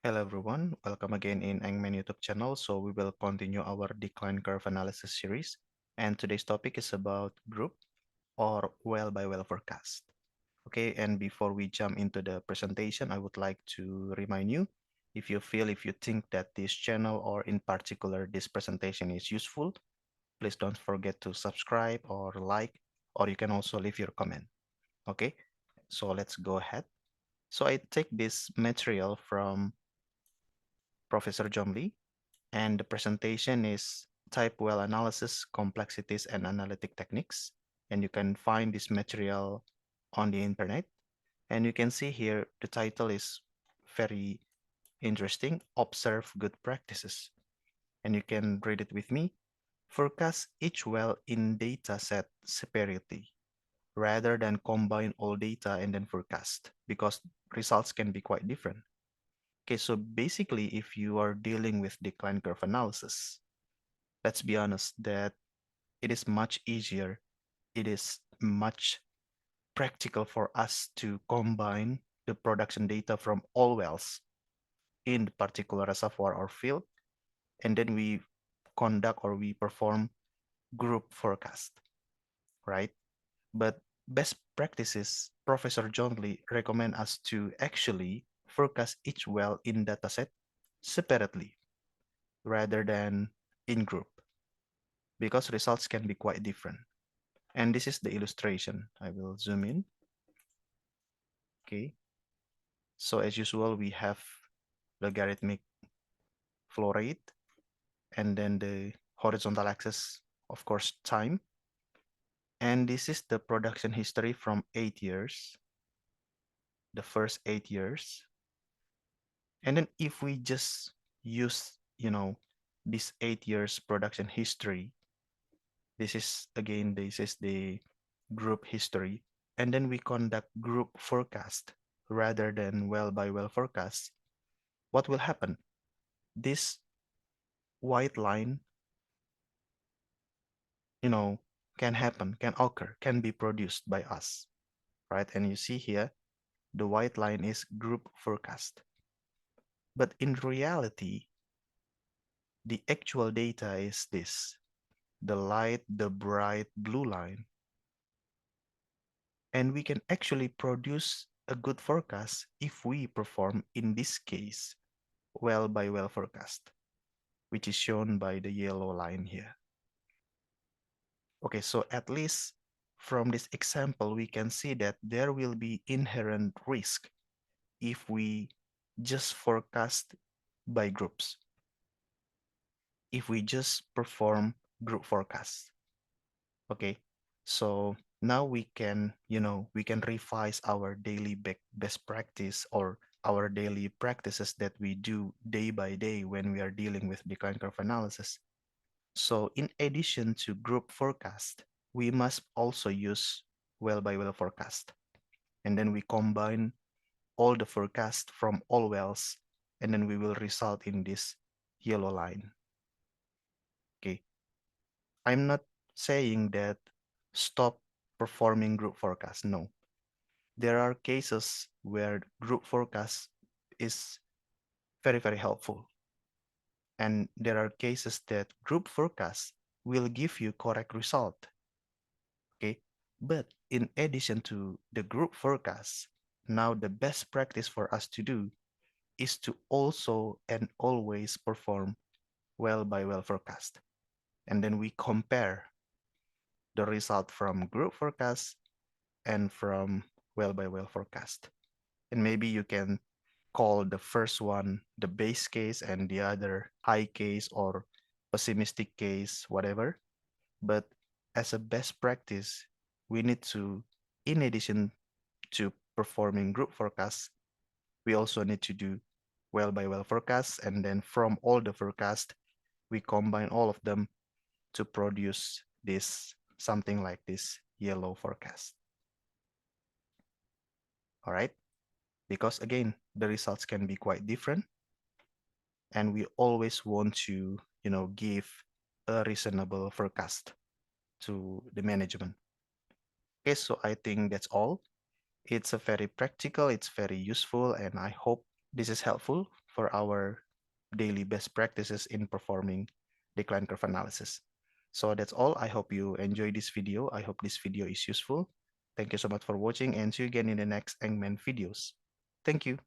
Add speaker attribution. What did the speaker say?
Speaker 1: Hello everyone, welcome again in Eng-Man YouTube channel. So we will continue our decline curve analysis series. And today's topic is about group or well by well forecast. Okay, and before we jump into the presentation, I would like to remind you, if you think that this channel or in particular this presentation is useful, please don't forget to subscribe or like, or you can also leave your comment. Okay, so let's go ahead. So I take this material from Professor John Lee, and the presentation is type well analysis, complexities, and analytic techniques. And you can find this material on the internet. And you can see here the title is very interesting, Observe Good Practices. And you can read it with me. Forecast each well in data set separately rather than combine all data and then forecast because results can be quite different. Okay, so basically, if you are dealing with decline curve analysis, let's be honest that it is much easier, it is much practical for us to combine the production data from all wells in the particular reservoir or field, and then we conduct or we perform group forecast, right? But best practices, Professor John Lee recommend us to actually forecast each well in dataset separately rather than in group because results can be quite different. And this is the illustration. I will zoom in. Okay. So as usual, we have logarithmic flow rate and then the horizontal axis, of course, time. And this is the production history from 8 years, the first 8 years. And then if we just use, this 8 years production history, this is the group history. And then we conduct group forecast rather than well by well forecast. What will happen? This white line, you know, can occur, can be produced by us, right? And you see here, the white line is group forecast. But in reality, the actual data is this, the bright blue line. And we can actually produce a good forecast if we perform, in this case, well by well forecast, which is shown by the yellow line here. Okay, so at least from this example, we can see that there will be inherent risk if we just forecast by groups, if we just perform group forecasts. Okay, so now we can revise our daily best practice or our daily practices that we do day by day when we are dealing with decline curve analysis. So in addition to group forecast, we must also use well by well forecast. And then we combine all the forecast from all wells, and then we will result in this yellow line. Okay, I'm not saying that stop performing group forecast. No, there are cases where group forecast is very, very helpful. And there are cases that group forecast will give you correct result. Okay, but in addition to the group forecast, now the best practice for us to do is to also and always perform well by well forecast. And then we compare the result from group forecast and from well by well forecast. And maybe you can call the first one the base case and the other high case or pessimistic case, whatever. But as a best practice, we need to, in addition to performing group forecasts, we also need to do well by well forecasts. And then from all the forecast, we combine all of them to produce this something like this yellow forecast. All right. Because again, the results can be quite different. And we always want to, give a reasonable forecast to the management. Okay, so I think that's all. It's a very practical, it's very useful, and I hope This is helpful for our daily best practices in performing decline curve analysis. So that's all. I hope you enjoy this video. I hope this video is useful. Thank you so much for watching and see you again in the next Eng-Man videos. Thank you.